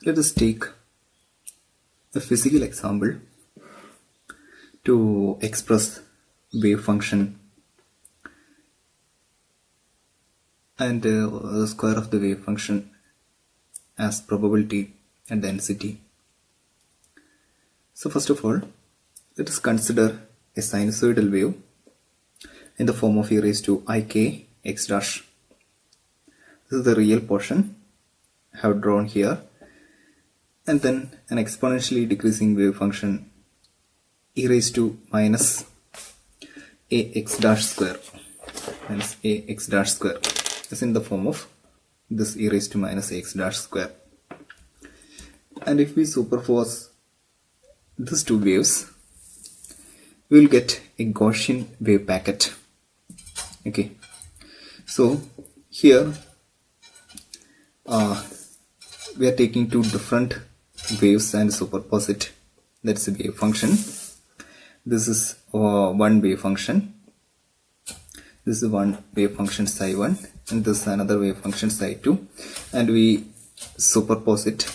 Let us take a physical example to express wave function and the square of the wave function as probability and density. So first of all, let us consider a sinusoidal wave in the form of e raised to ik x dash. This is the real portion I have drawn here, and then an exponentially decreasing wave function e raised to minus ax dash square is in the form of this e raised to minus x dash square. And if we superpose these two waves, we will get a Gaussian wave packet. Okay, so here we are taking two different waves and superpose it. That's a wave function. This is one wave function. This is one wave function psi 1, and this is another wave function psi 2, and we superpose it.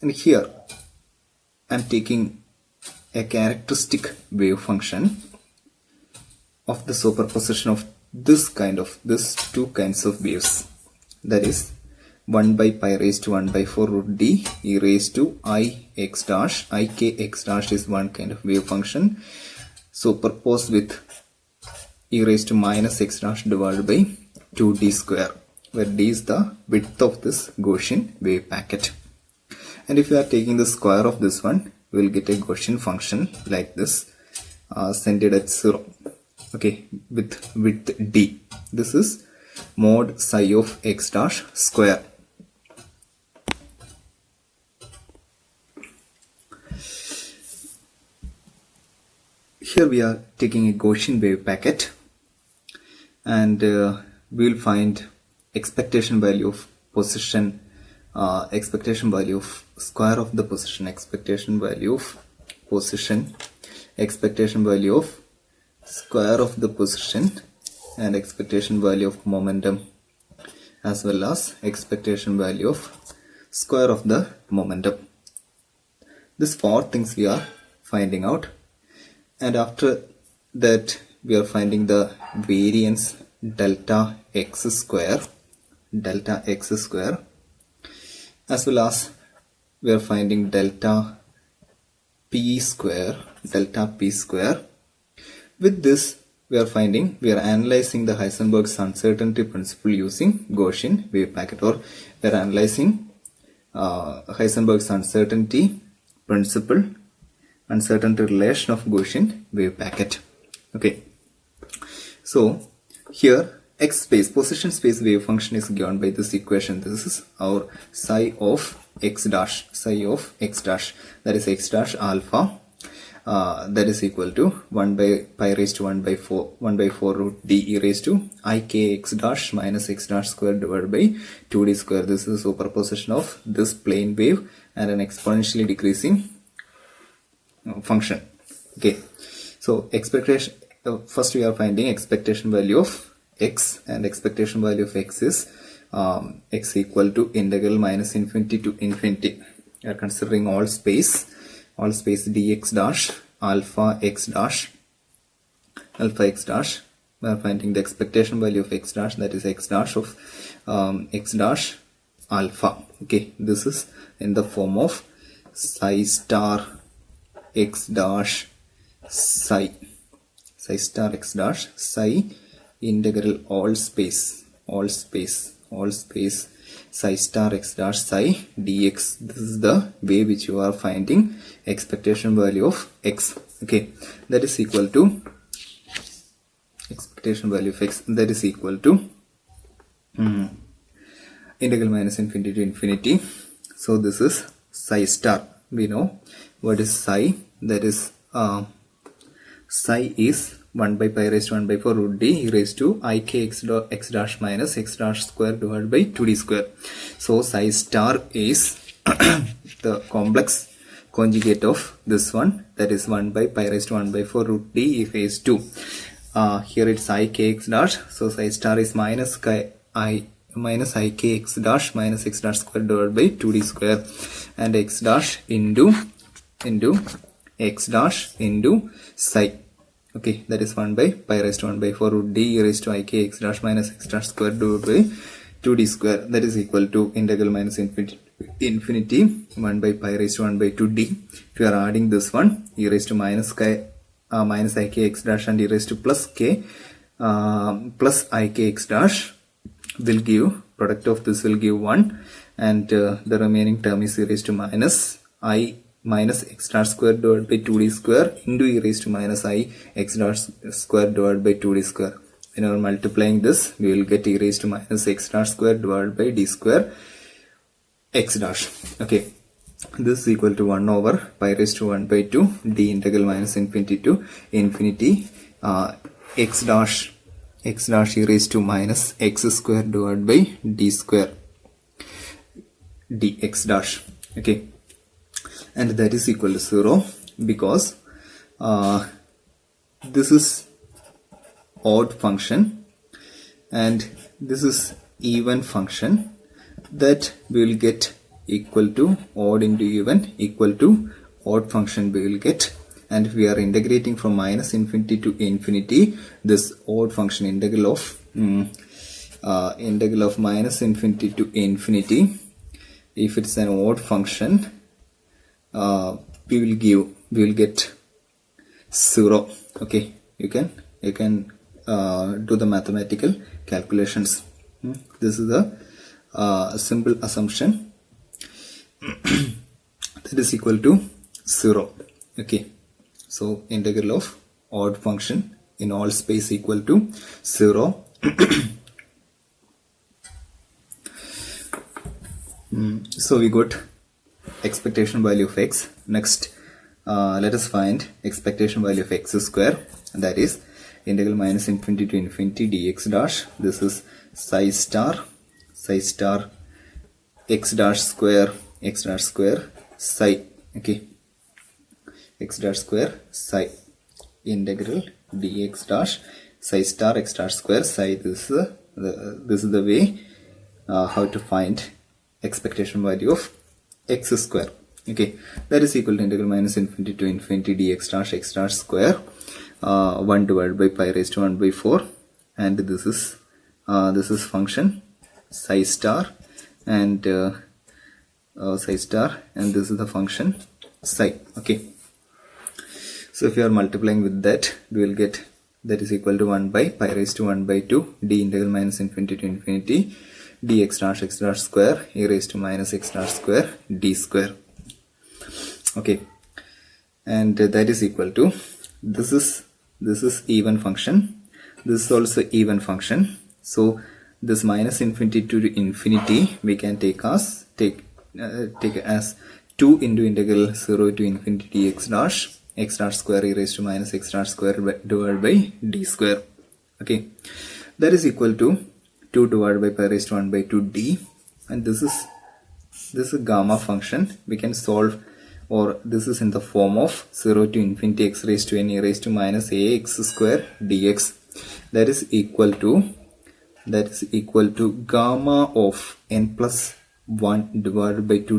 And here I am taking a characteristic wave function of the superposition of these two kinds of waves, that is 1 by pi raised to 1 by 4 root d e raised to I x dash. Ik x dash is one kind of wave function superposed with e raised to minus x dash divided by 2d square, where d is the width of this Gaussian wave packet. And if we are taking the square of this one, we will get a Gaussian function like this, centered at 0, okay, with width d. This is mod psi of x dash square. Here we are taking a Gaussian wave packet, and we will find expectation value of position, expectation value of square of the position, expectation value of position, expectation value of square of the position, and expectation value of momentum, as well as expectation value of square of the momentum. These four things we are finding out, and after that we are finding the variance delta x square, as well as we are finding delta p square. With this we are analyzing the Heisenberg's uncertainty principle using Gaussian wave packet, or we are analyzing Heisenberg's uncertainty principle, uncertainty relation of Gaussian wave packet. Okay, so here x space, position space wave function is given by this equation. This is our psi of x dash, that is x dash alpha, that is equal to 1 by pi raised to 1 by 4 root d e raised to ik x dash minus x dash square divided by 2d square. This is superposition of this plane wave and an exponentially decreasing function. Okay, so expectation, first we are finding expectation value of x, and expectation value of x is x equal to integral minus infinity to infinity. We are considering all space dx dash alpha x dash. We are finding the expectation value of x dash, that is x dash of x dash alpha. Okay, this is in the form of psi star x dash psi star x dash psi integral all space psi star x dash psi dx. This is the way which you are finding expectation value of x. Okay, that is equal to expectation value of x, that is equal to integral minus infinity to infinity. So this is psi star. We know what is psi, that is psi is 1 by pi raised to 1 by 4 root d e raised to ik x dash minus x dash square divided by 2d square. So psi star is the complex conjugate of this one, that is 1 by pi raised to 1 by 4 root d e raised to here it's ik x dash, so psi star is minus minus ik x dash minus x dash square divided by 2d square, and x dash into x dash into psi. Okay, that is 1 by pi raised to 1 by 4 root d e raised to ik x dash minus x dash square divided by 2d square, that is equal to integral minus infinity 1 by pi raised to 1 by 2d. If you are adding this one, e raised to minus minus ik x dash and e raised to plus k plus ik x dash will give, product of this will give 1, and the remaining term is e raised to minus I minus x dash square divided by 2d square into e raised to minus I x dash square divided by 2d square. When you are multiplying this, we will get e raised to minus x dash square divided by d square x dash. Okay, this is equal to 1 over pi raised to 1 by 2 d integral minus infinity to infinity x dash e raised to minus x square divided by d square dx dash. Okay, and that is equal to 0 because this is odd function and this is even function, that we will get equal to odd into even equal to odd function we will get. And if we are integrating from minus infinity to infinity, this odd function integral of minus infinity to infinity, if it's an odd function, we will get 0. Okay, you can do the mathematical calculations. This is the simple assumption that is equal to 0. Okay, so integral of odd function in all space equal to 0. So we got expectation value of x. Next, let us find expectation value of x square, and that is integral minus infinity to infinity dx dash. This is psi star x dash square psi. Okay, x dash square psi integral dx dash psi star x dash square psi. This is the way how to find expectation value of x square. Okay, that is equal to integral minus infinity to infinity dx dash x dash square 1 divided by pi raised to 1 by 4, and this is function psi star and this is the function psi. Okay, so if you are multiplying with that, we will get that is equal to 1 by pi raised to 1 by 2 d integral minus infinity to infinity dx dash x dash square e raised to minus x dash square d square. Okay, and that is equal to, this is even function, this is also even function. So this minus infinity to infinity we can take as 2 into integral 0 to infinity dx dash x dash square e raised to minus x dash square divided by d square. Okay, that is equal to 2 divided by pi raised to 1 by 2 d, and this is a gamma function. We can solve, or this is in the form of 0 to infinity x raised to n e raised to minus ax square dx. That is equal to gamma of n plus 1 divided by 2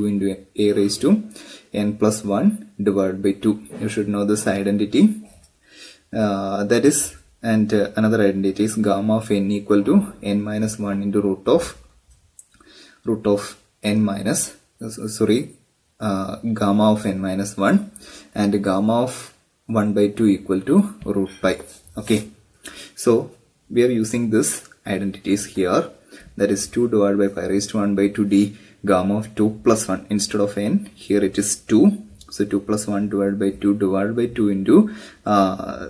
into a raised to n plus 1 divided by 2. You should know this identity. That is, and another identity is gamma of n equal to n minus 1 into root of n minus gamma of n minus 1, and gamma of 1 by 2 equal to root pi. Okay, so we are using this identities here, that is 2 divided by pi raised to 1 by 2 d gamma of 2 plus 1 instead of n, here it is 2, so 2 plus 1 divided by 2 into a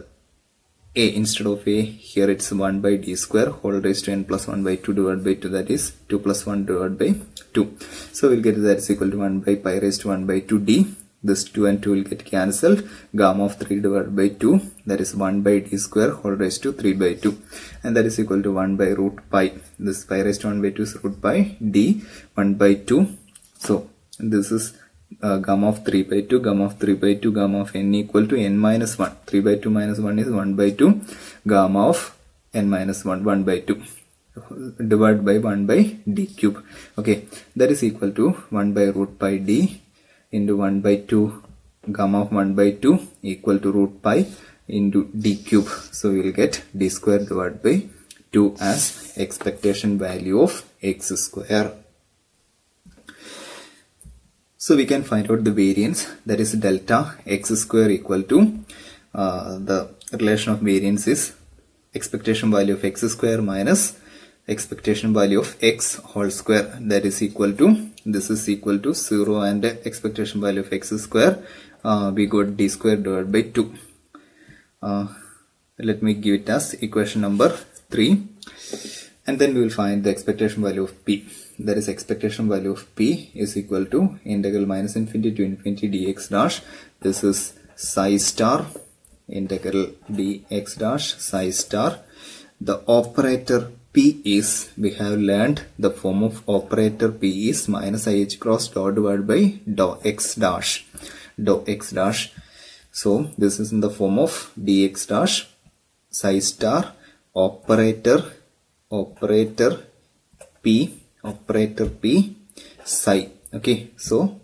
instead of a, here it's 1 by d square whole raised to n plus 1 by 2 divided by 2, that is 2 plus 1 divided by 2. So we'll get that is equal to 1 by pi raised to 1 by 2 d. This 2 and 2 will get cancelled. Gamma of 3 divided by 2, that is 1 by d square whole raised to 3 by 2, and that is equal to 1 by root pi. This pi raised to 1 by 2 is root pi d 1 by 2. So this is gamma of 3 by 2, gamma of 3 by 2, gamma of n equal to n minus 1. 3 by 2 minus 1 is 1 by 2, gamma of n minus 1, 1 by 2. divided by 1 by d cube. Okay, that is equal to 1 by root pi d into 1 by 2 gamma of 1 by 2 equal to root pi into d cube. So we will get d square divided by 2 as expectation value of x square. So we can find out the variance, that is delta x square equal to the relation of variance is expectation value of x square minus expectation value of x whole square, that is equal to, this is equal to 0 and expectation value of x square, we got d square divided by 2. Let me give it as equation number 3, and then we will find the expectation value of p. That is expectation value of p is equal to integral minus infinity to infinity dx dash. This is psi star integral dx dash psi star. The operator p is, we have learned the form of operator p is minus ih cross dot divided by dou x dash. Dou x dash. So this is in the form of dx dash psi star operator p psi. Okay, so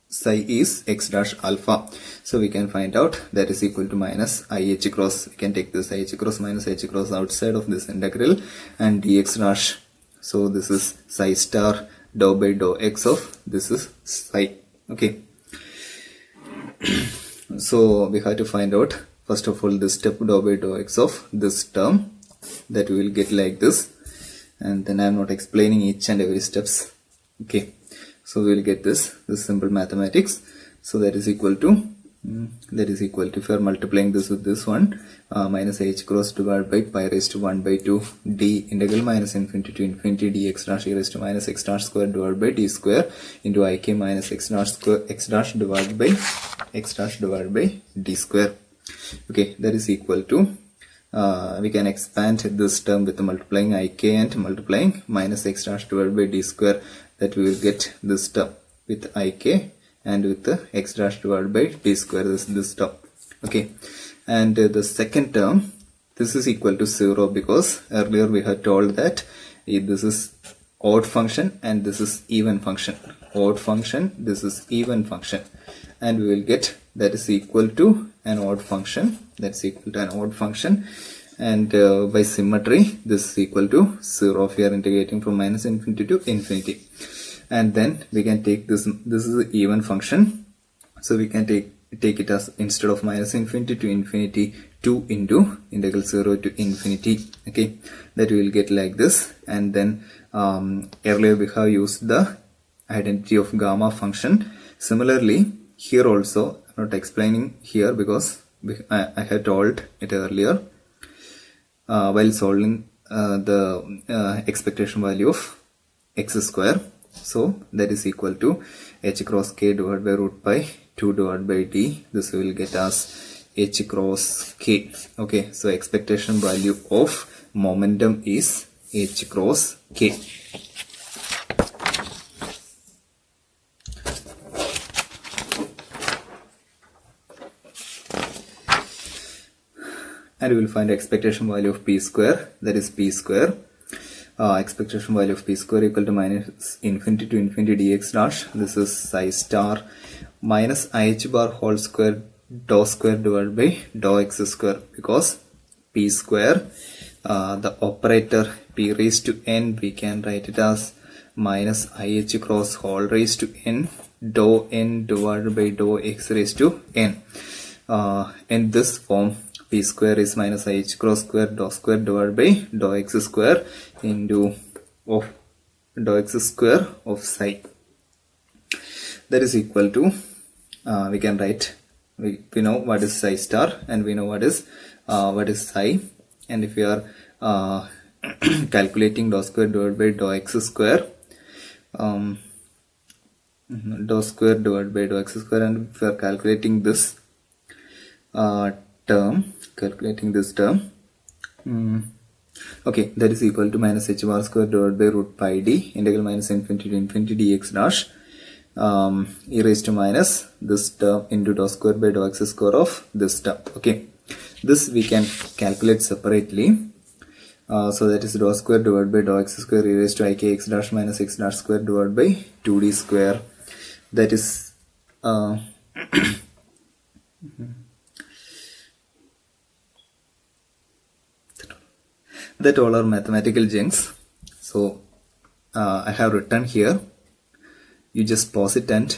psi is x dash alpha. So we can find out that is equal to minus ih cross. We can take this ih cross minus ih cross outside of this integral and dx dash. So this is psi star dou by dou x of this is psi. Okay. So we have to find out first of all this step dou by dou x of this term, that we will get like this, and then I am not explaining each and every steps. Okay, so we will get this simple mathematics. So that is equal to if you are multiplying this with this one, minus h cross divided by pi raised to 1 by 2 d integral minus infinity to infinity dx dash e raised to minus x dash square divided by d square into ik minus x dash divided by d square. Okay, that is equal to, we can expand this term with multiplying ik and multiplying minus x dash divided by d square, that we will get this term with ik and with the x dash divided by d square, this term. Okay, and the second term, this is equal to 0 because earlier we had told that this is odd function and this is even function. Odd function, this is even function, and we will get that is equal to an odd function, that's equal to an odd function, and by symmetry this is equal to 0 if we are integrating from minus infinity to infinity. And then we can take this is an even function, so we can take it as, instead of minus infinity to infinity, 2 into integral 0 to infinity. Okay, that we will get like this. And then earlier we have used the identity of gamma function. Similarly here also, I'm not explaining here because I had told it earlier while solving the expectation value of x square. So that is equal to h cross k divided by root pi 2 divided by d. This we will get as h cross k. Okay, so expectation value of momentum is h cross k. And we will find expectation value of p square, that is p square. Expectation value of p square equal to minus infinity to infinity dx dash. This is psi star minus ih bar whole square dou square divided by dou x square, because p square, the operator p raised to n, we can write it as minus ih cross whole raised to n dou n divided by dou x raised to n. In this form, p square is minus ih cross square dou square divided by dou x square into of dou x square of psi. That is equal to, we can write, we know what is psi star and we know what is psi, and if we are calculating dou square divided by dou x square, dou square divided by dou x square, and if we are calculating this term, okay, that is equal to minus h bar square divided by root pi d integral minus infinity to infinity dx dash e raised to minus this term into dou square by dou x square of this term. Okay, this we can calculate separately. So that is dou square divided by dou x square e raised to I k x dash minus x dash square divided by 2d square. That is that all are mathematical junks. So I have written here. You just pause it and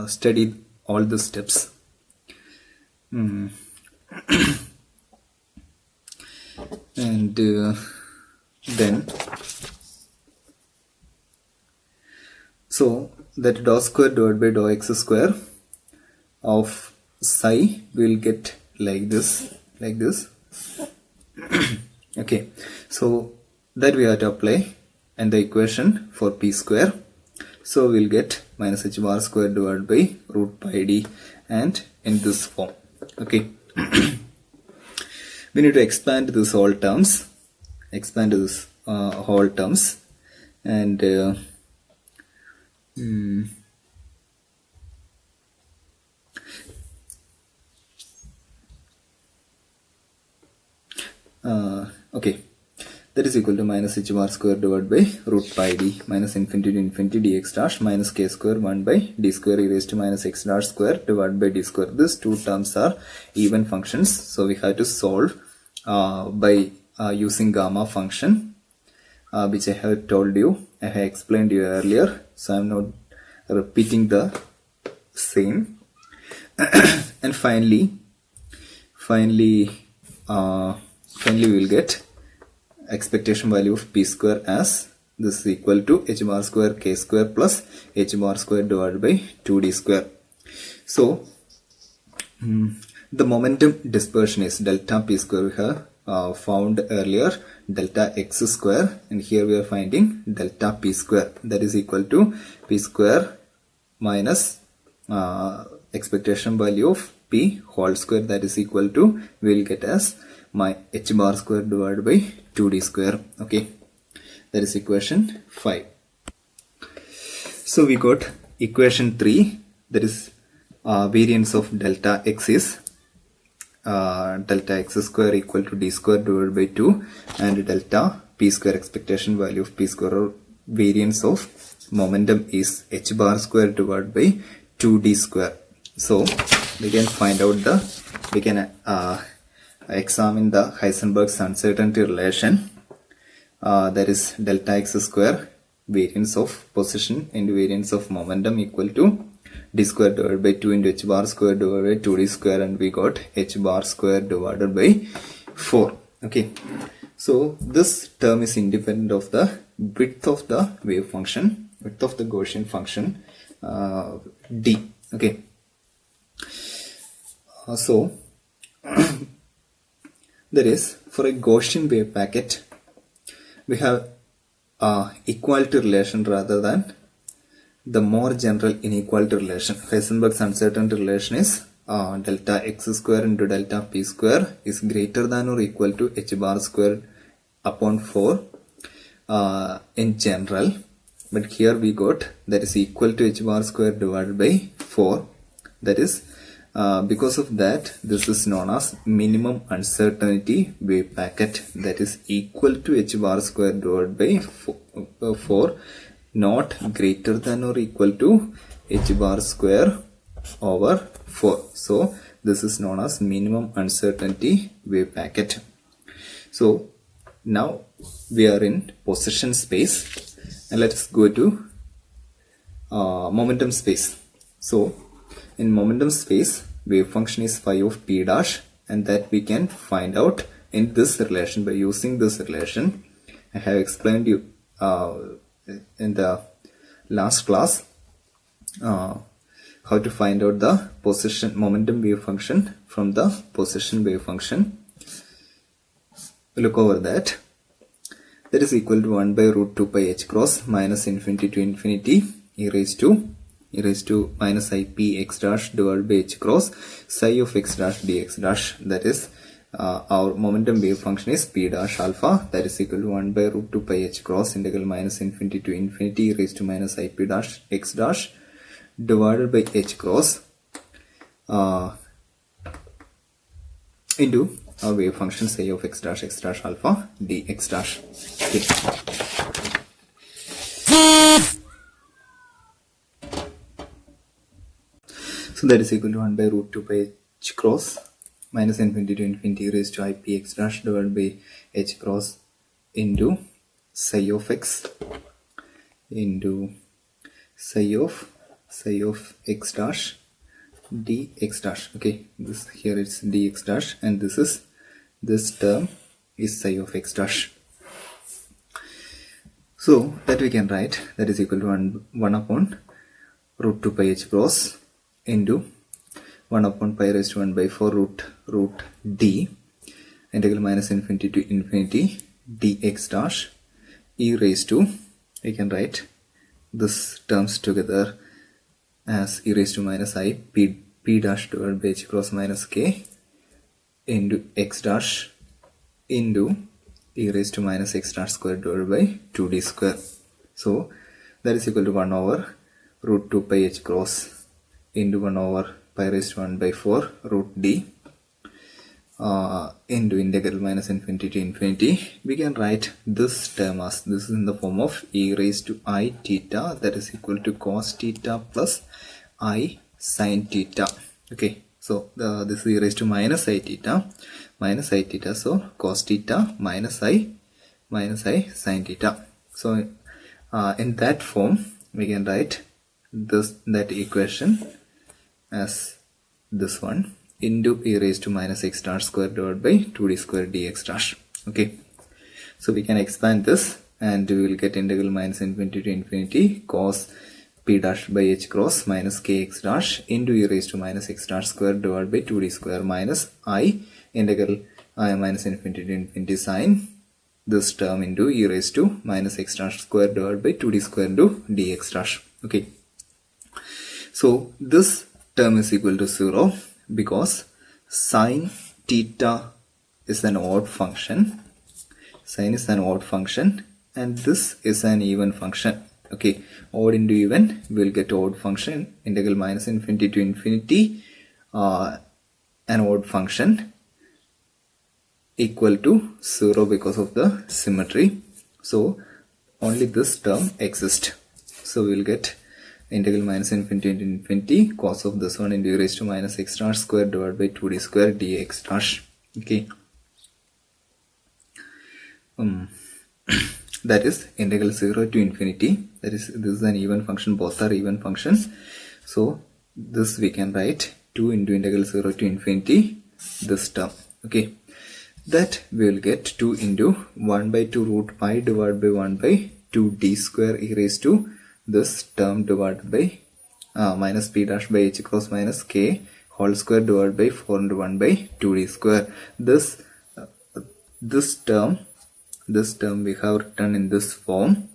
study all the steps. And then so that dou square divided by dou x square of psi will get like this. Okay, so that we have to apply and the equation for p square. So we'll get minus h bar square divided by root pi d, and in this form. Okay. We need to expand this whole terms, and okay, that is equal to minus h bar square divided by root pi d minus infinity to infinity dx dash minus k square 1 by d square e raised to minus x dash square divided by d square. These two terms are even functions, so we have to solve by using gamma function, which I have told you, I have explained you earlier, so I am not repeating the same. And finally we will get expectation value of p square as this is equal to h bar square k square plus h bar square divided by 2d square. So the momentum dispersion is delta p square. We have found earlier delta x square, and here we are finding delta p square, that is equal to p square minus expectation value of p whole square, that is equal to, we will get as my h bar square divided by 2d square. Okay, that is equation 5. So we got equation 3, that is variance of delta x is delta x square equal to d square divided by 2, and delta p square, expectation value of p square, or variance of momentum, is h bar square divided by 2d square. So we can find out we can examine the Heisenberg's uncertainty relation, that is delta x square, variance of position into variance of momentum, equal to d square divided by 2 into h bar square divided by 2d square, and we got h bar square divided by 4. Okay, so this term is independent of the width of the wave function, width of the Gaussian function, d. Okay, so that is, for a Gaussian wave packet we have equality relation rather than the more general inequality relation. Heisenberg's uncertainty relation is delta x square into delta p square is greater than or equal to h bar square upon 4 in general, but here we got that is equal to h bar square divided by 4. That is because of that, this is known as minimum uncertainty wave packet, that is equal to h bar square divided by 4, not greater than or equal to h bar square over 4. So this is known as minimum uncertainty wave packet. So now we are in position space, and let us go to momentum space. So in momentum space, wave function is phi of p dash, and that we can find out in this relation by using this relation. I have explained you in the last class how to find out the position momentum wave function from the position wave function. Look over that. That is equal to 1 by root 2 pi h cross minus infinity to infinity e raised to minus ip x dash divided by h cross psi of x dash dx dash. That is our momentum wave function is p dash alpha, that is equal to 1 by root 2 pi h cross integral minus infinity to infinity e raised to minus ip dash x dash divided by h cross into our wave function psi of x dash alpha dx dash. Okay. So that is equal to 1 by root 2 by h cross minus infinity to infinity raised to I p x dash divided by h cross into psi of x into psi of x dash dx dash. Okay, this here it's dx dash, and this term is psi of x dash. So that we can write that is equal to 1 upon root 2 pi h cross into 1 upon pi raised to 1 by 4 root d integral minus infinity to infinity dx dash e raised to, we can write this terms together as e raised to minus I p dash divided by h cross minus k into x dash into e raised to minus x dash square divided by 2d square. So that is equal to 1 over root 2 pi h cross into 1 over pi raised to 1 by 4 root d into integral minus infinity to infinity. We can write this term as, this is in the form of e raised to I theta, that is equal to cos theta plus I sin theta. Okay, so this is e raised to minus I theta, so cos theta minus I sin theta. So in that form we can write that equation as this one into e raised to minus x dash square divided by 2d square dx dash. Okay, so we can expand this and we will get integral minus infinity to infinity cos p dash by h cross minus kx dash into e raised to minus x dash square divided by 2d square minus I integral I minus infinity to infinity sin this term into e raised to minus x dash square divided by 2d square into dx dash. Okay, so this term is equal to 0 because sin theta is an odd function. Sin is an odd function and this is an even function. Okay, odd into even, we will get odd function integral minus infinity to infinity an odd function equal to 0 because of the symmetry. So only this term exists. So we will get integral minus infinity to infinity cos of this one into e raised to minus x dash square divided by 2d square dx dash. Okay, that is integral 0 to infinity, that is, this is an even function, both are even functions. So this we can write 2 into integral 0 to infinity this term. Okay, that we will get 2 into 1 by 2 root pi divided by 1 by 2d square e raised to this term divided by minus p dash by h cross minus k whole square divided by 4 into 1 by 2d square. This term we have written in this form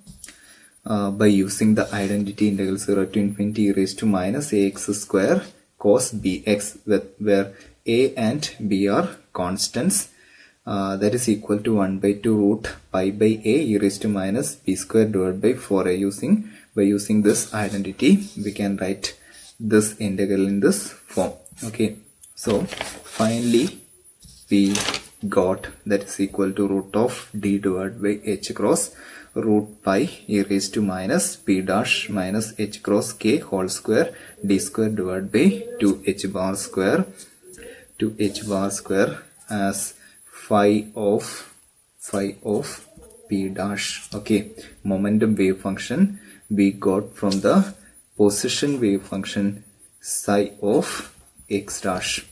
by using the identity integral 0 to infinity e raised to minus ax square cos bx, where a and b are constants. That is equal to 1 by 2 root pi by a e raised to minus b square divided by 4a. By using this identity we can write this integral in this form. Okay, so finally we got that is equal to root of d divided by h cross root pi e raised to minus p dash minus h cross k whole square d square divided by 2h bar square as phi of p dash. Okay, momentum wave function we got from the position wave function psi of x dash.